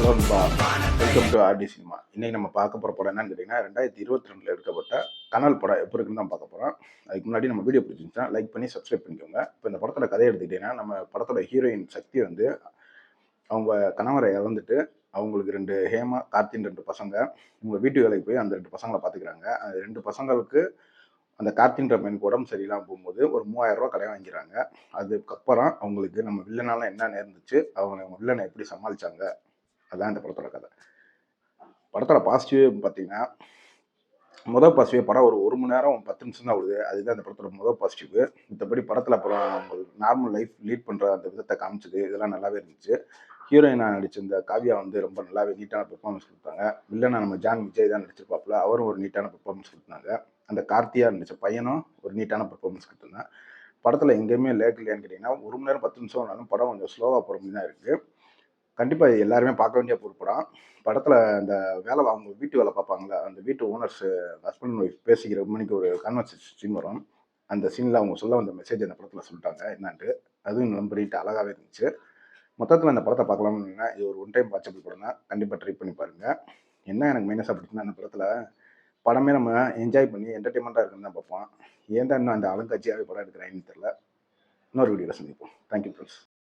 Hello நண்பா, welcome to RT cinema. இன்னைக்கு நம்ம பார்க்க போகிற படம் என்னன்னு கேட்டிங்கன்னா 2022 எடுக்கப்பட்ட கனல் படம் எப்போ இருக்குன்னு தான் பார்க்க போகிறோம். அதுக்கு முன்னாடி நம்ம வீடியோ பிடிச்சிருந்துச்சுன்னா லைக் பண்ணி சப்ஸ்கிரைப் பண்ணிக்கோங்க. இப்போ இந்த படத்தோட கதை எடுத்துக்கிட்டிங்கன்னா நம்ம படத்தோட ஹீரோயின் சக்தி வந்து அவங்க கணவரை இழந்துட்டு அவங்களுக்கு 2 ஹேமா, கார்த்தின்னு 2 பசங்க. இவங்க வீட்டு வேலைக்கு போய் அந்த 2 பசங்கள பார்த்துக்கிறாங்க. அந்த 2 பசங்களுக்கு அந்த கார்த்தின்ற பையனுக்கு உடம்பு சரியில்லாம போகும்போது ஒரு ரூ. 3000 கடன் வாங்கிறாங்க. அதுக்கப்புறம் அவங்களுக்கு நம்ம வில்லனால என்ன நேர்ந்துச்சு, அவங்க வில்லனை எப்படி சமாளிச்சாங்க, அதான் இந்த படத்தோட கதை. படத்தோட பாசிட்டிவே பார்த்தீங்கன்னா, மொதல் பாசிட்டிவ் படம் ஒரு 1 மணி நேரம் 10 நிமிஷம் தான் ஓடுது. அதுதான் இந்த படத்தோட மொதல் பாசிட்டிவ். மித்தபடி படத்துல அப்புறம் அவங்க நார்மல் லைஃப் லீட் பண்ற அந்த விதத்த காமிச்சது, இதெல்லாம் நல்லாவே இருந்துச்சு. ஹீரோயினா நடிச்ச இந்த காவ்யா வந்து ரொம்ப நல்லாவே நீட்டான பெர்ஃபார்மன்ஸ் குடுத்தாங்க. வில்லனா நம்ம ஜான் விஜய் தான் நடிச்சிருப்பாப்புல. அவரும் ஒரு நீட்டான பெர்ஃபார்மன்ஸ் குடுத்தாங்க. அந்த கார்த்தியா நடிச்ச பையனும் ஒரு நீட்டான பெர்ஃபார்மன்ஸ் குடுத்திருந்தான். படத்துல எங்கேயுமே லேக் இல்லையான்னு கேட்டீங்கன்னா, 1 மணி நேரம் 10 நிமிஷம் ஆனாலும் படம் கொஞ்சம் ஸ்லோவா போற மாரி தான் இருக்கு. கண்டிப்பா இது எல்லாருமே பார்க்க வேண்டிய ஒரு படம். படத்துல அந்த அவங்க வீட்டு வேலை பார்ப்பாங்கல்ல, அந்த வீட்டு ஓனர்ஸ் ஹஸ்பண்ட் அண்ட் ஒய்ஃப் பேசிக்கிற மணிக்கு ஒரு கான்வர்சேஷன் சீன் வரும். அந்த சீன்ல அவங்க சொல்ல வந்த மெசேஜ் அந்த படத்துல சொல்லிட்டாங்க என்னான்ட்டு. அதுவும் ரொம்ப நீட்டா அழகாவே இருந்துச்சு. மொத்தத்துல அந்த படத்த பார்க்கலாம்னு இது ஒரு ஒன் டைம் வாட்சபிள் படம் தான். கண்டிப்பா ட்ரை பண்ணி பாருங்க. என்ன எனக்கு மைனஸா பிடிச்சுன்னா அந்த படத்துல படமே நம்ம என்ஜாய் பண்ணி என்டர்டெயின்மெண்ட்டா இருக்குன்னு தான் பார்ப்போம். ஏன் தான் இன்னும் அந்த அலங்காட்சியாவே படம் எடுக்கிறாங்கன்னு தெரியல. இன்னொரு வீடியோல சந்திப்போம். Thank you friends.